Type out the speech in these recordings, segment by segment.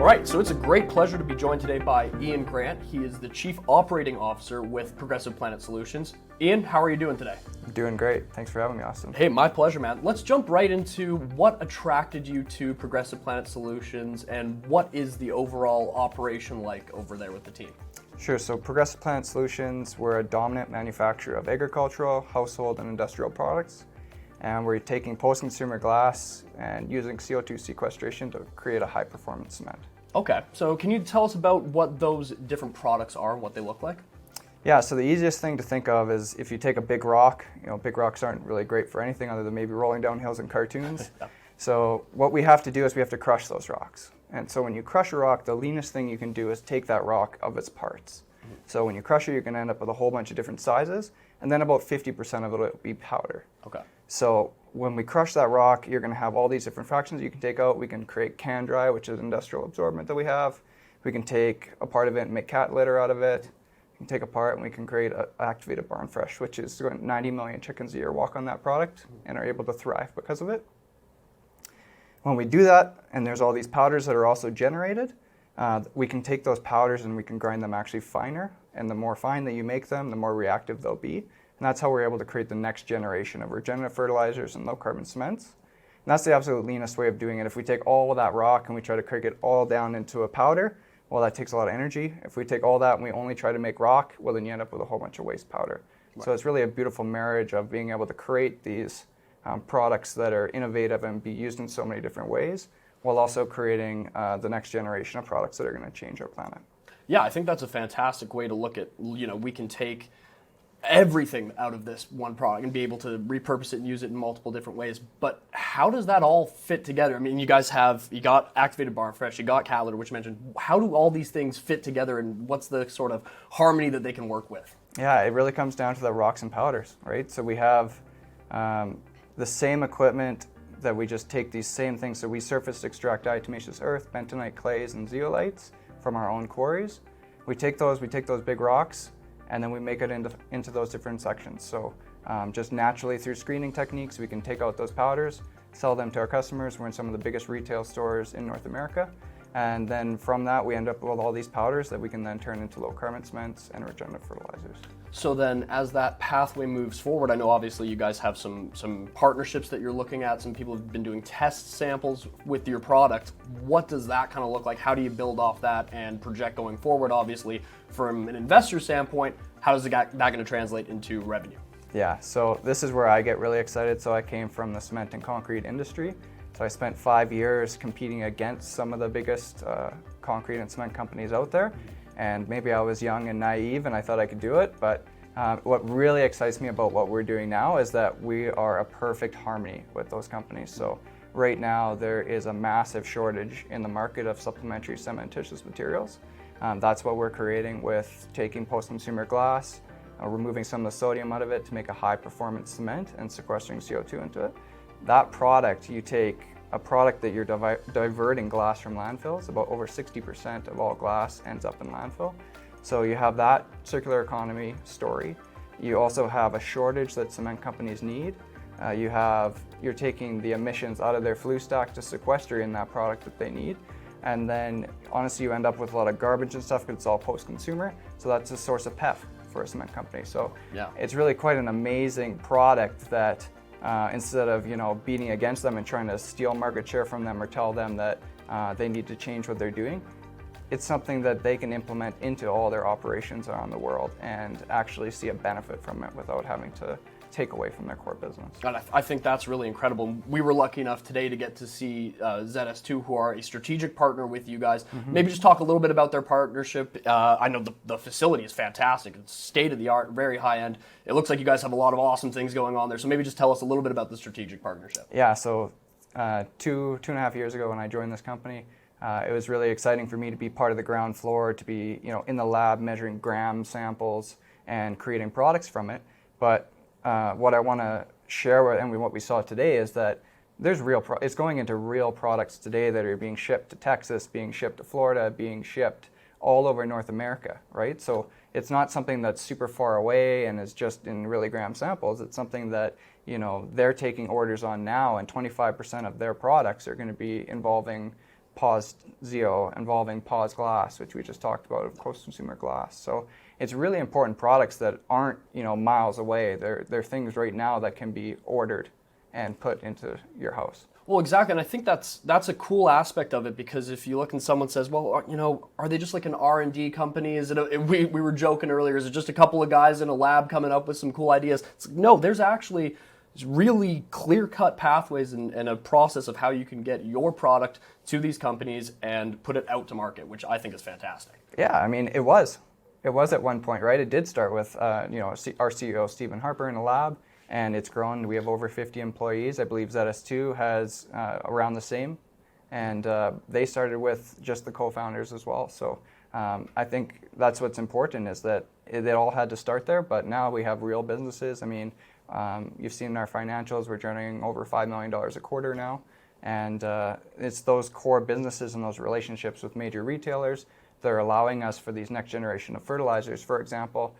right, so it's a great pleasure to be joined today by Ian Grant. He is the Chief Operating Officer with Progressive Planet Solutions. Ian, how are you doing today? I'm doing great. Thanks for having me, Austin. Hey, my pleasure, man. Let's jump right into what attracted you to Progressive Planet Solutions and what is the overall operation like over there with the team? Sure. So Progressive Planet Solutions, we're a dominant manufacturer of agricultural, household, and industrial products. And we're taking post-consumer glass and using CO2 sequestration to create a high-performance cement. Okay, so can you tell us about what those different products are and what they look like? Yeah, so the easiest thing to think of is if you take a big rock, big rocks aren't really great for anything other than maybe rolling down hills in cartoons. So what we have to do is we have to crush those rocks. And so when you crush a rock, the leanest thing you can do is take that rock of its parts. So when you crush it, you're going to end up with a whole bunch of different sizes, and then about 50% of it will be powder. Okay. So when we crush that rock, you're going to have all these different fractions you can take out. We can create can dry, which is industrial absorbent that we have. We can take a part of it and make cat litter out of it. We can take a part and we can create activated barn fresh, which is 90 million chickens a year walk on that product and are able to thrive because of it. When we do that, and there's all these powders that are also generated, we can take those powders and we can grind them actually finer. And the more fine that you make them, the more reactive they'll be. And that's how we're able to create the next generation of regenerative fertilizers and low carbon cements. And that's the absolute leanest way of doing it. If we take all of that rock and we try to break it all down into a powder, well, that takes a lot of energy. If we take all that and we only try to make rock, well, then you end up with a whole bunch of waste powder. Right. So it's really a beautiful marriage of being able to create these products that are innovative and be used in so many different ways, while also creating the next generation of products that are going to change our planet. Yeah, I think that's a fantastic way to look at, we can take everything out of this one product and be able to repurpose it and use it in multiple different ways. But how does that all fit together? I mean, you got activated barn fresh, you got cat litter, which you mentioned. How do all these things fit together and what's the sort of harmony that they can work with? Yeah, it really comes down to the rocks and powders, right? So we have the same equipment that we just take these same things. So we surface extract diatomaceous earth, bentonite clays, and zeolites from our own quarries. We take those big rocks, and then we make it into those different sections. So just naturally through screening techniques, we can take out those powders, sell them to our customers. We're in some of the biggest retail stores in North America. And then from that, we end up with all these powders that we can then turn into low carbon cements and regenerative fertilizers. So then as that pathway moves forward, I know obviously you guys have some partnerships that you're looking at. Some people have been doing test samples with your product. What does that kind of look like? How do you build off that and project going forward? Obviously, from an investor standpoint, how is that going to translate into revenue? Yeah, so this is where I get really excited. So I came from the cement and concrete industry. So I spent 5 years competing against some of the biggest concrete and cement companies out there. And maybe I was young and naive and I thought I could do it. But what really excites me about what we're doing now is that we are a perfect harmony with those companies. So right now there is a massive shortage in the market of supplementary cementitious materials. That's what we're creating with taking post-consumer glass, removing some of the sodium out of it to make a high-performance cement and sequestering CO2 into it. That product, you take a product that you're diverting glass from landfills, about over 60% of all glass ends up in landfill. So you have that circular economy story. You also have a shortage that cement companies need. You're taking the emissions out of their flue stack to sequester in that product that they need. And then honestly, you end up with a lot of garbage and stuff because it's all post-consumer. So that's a source of PEF for a cement company. So yeah, it's really quite an amazing product that instead of beating against them and trying to steal market share from them or tell them that they need to change what they're doing, it's something that they can implement into all their operations around the world and actually see a benefit from it without having to take away from their core business. And I think that's really incredible. We were lucky enough today to get to see ZS2, who are a strategic partner with you guys. Mm-hmm. Maybe just talk a little bit about their partnership. I know the facility is fantastic. It's state-of-the-art, very high-end. It looks like you guys have a lot of awesome things going on there. So maybe just tell us a little bit about the strategic partnership. Yeah, so two and a half years ago when I joined this company, it was really exciting for me to be part of the ground floor, to be in the lab measuring gram samples and creating products from it. But what I want to share with, and what we saw today is that there's it's going into real products today that are being shipped to Texas, being shipped to Florida, being shipped all over North America, right? So it's not something that's super far away and is just in really gram samples. It's something that they're taking orders on now, and 25% of their products are going to be involving Zeo involving Pause Glass, which we just talked about, of post-consumer glass. So it's really important products that aren't, miles away. They're things right now that can be ordered and put into your house. Well, exactly, and I think that's a cool aspect of it, because if you look and someone says, well, are they just like an R&D company? Is it we were joking earlier, is it just a couple of guys in a lab coming up with some cool ideas? It's like, no, there's actually really clear-cut pathways and a process of how you can get your product to these companies and put it out to market, which I think is fantastic. Yeah, I mean, it was at one point, right? It did start with, our CEO, Stephen Harper, in a lab, and it's grown. We have over 50 employees. I believe ZS2 has around the same, and they started with just the co-founders as well. So I think that's what's important, is that it all had to start there, but now we have real businesses. I mean, you've seen in our financials, we're generating over $5 million a quarter now, and it's those core businesses and those relationships with major retailers that are allowing us, for these next generation of fertilizers, for example,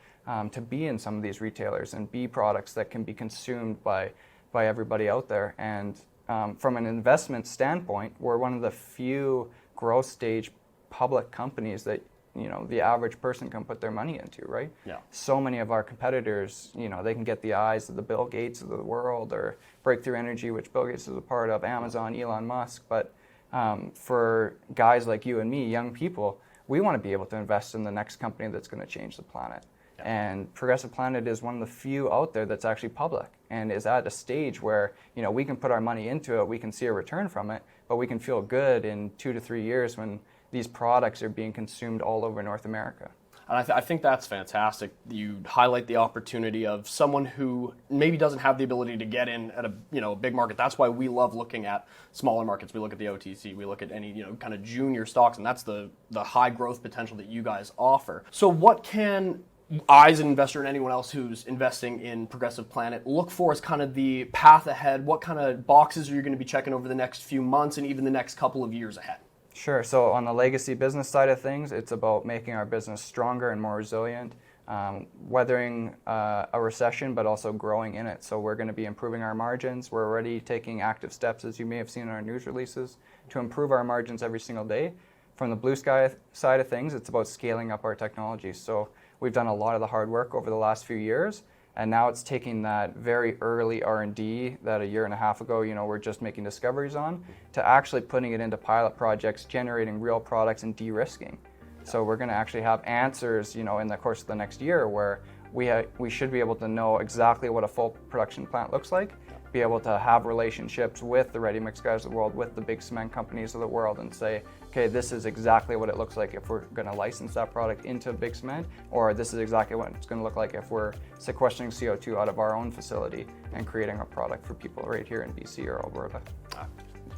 to be in some of these retailers and be products that can be consumed by everybody out there. And from an investment standpoint, we're one of the few growth stage public companies that the average person can put their money into, right? Yeah. So many of our competitors, they can get the eyes of the Bill Gates of the world, or Breakthrough Energy, which Bill Gates is a part of, Amazon, Elon Musk. But for guys like you and me, young people, we want to be able to invest in the next company that's going to change the planet. Yeah. And Progressive Planet is one of the few out there that's actually public and is at a stage where we can put our money into it, we can see a return from it, but we can feel good in 2 to 3 years when these products are being consumed all over North America. And I think that's fantastic. You highlight the opportunity of someone who maybe doesn't have the ability to get in at a big market. That's why we love looking at smaller markets. We look at the OTC. We look at any kind of junior stocks, and that's the high growth potential that you guys offer. So what can I, as an investor, and anyone else who's investing in Progressive Planet, look for as kind of the path ahead? What kind of boxes are you going to be checking over the next few months and even the next couple of years ahead? Sure. So on the legacy business side of things, it's about making our business stronger and more resilient, weathering a recession, but also growing in it. So we're going to be improving our margins. We're already taking active steps, as you may have seen in our news releases, to improve our margins every single day. From the blue sky side of things, it's about scaling up our technology. So we've done a lot of the hard work over the last few years, and now it's taking that very early R&D that a year and a half ago, we're just making discoveries on, to actually putting it into pilot projects, generating real products, and de-risking. So we're going to actually have answers, in the course of the next year, where we should be able to know exactly what a full production plant looks like, be able to have relationships with the ready mix guys of the world, with the big cement companies of the world, and say, okay, this is exactly what it looks like if we're going to license that product into big cement, or this is exactly what it's going to look like if we're sequestering CO2 out of our own facility and creating a product for people right here in BC or Alberta.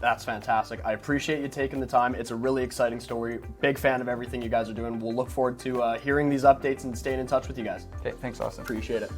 That's fantastic. I appreciate you taking the time. It's a really exciting story. Big fan of everything you guys are doing. We'll look forward to hearing these updates and staying in touch with you guys. Okay, thanks, Austin. Appreciate it.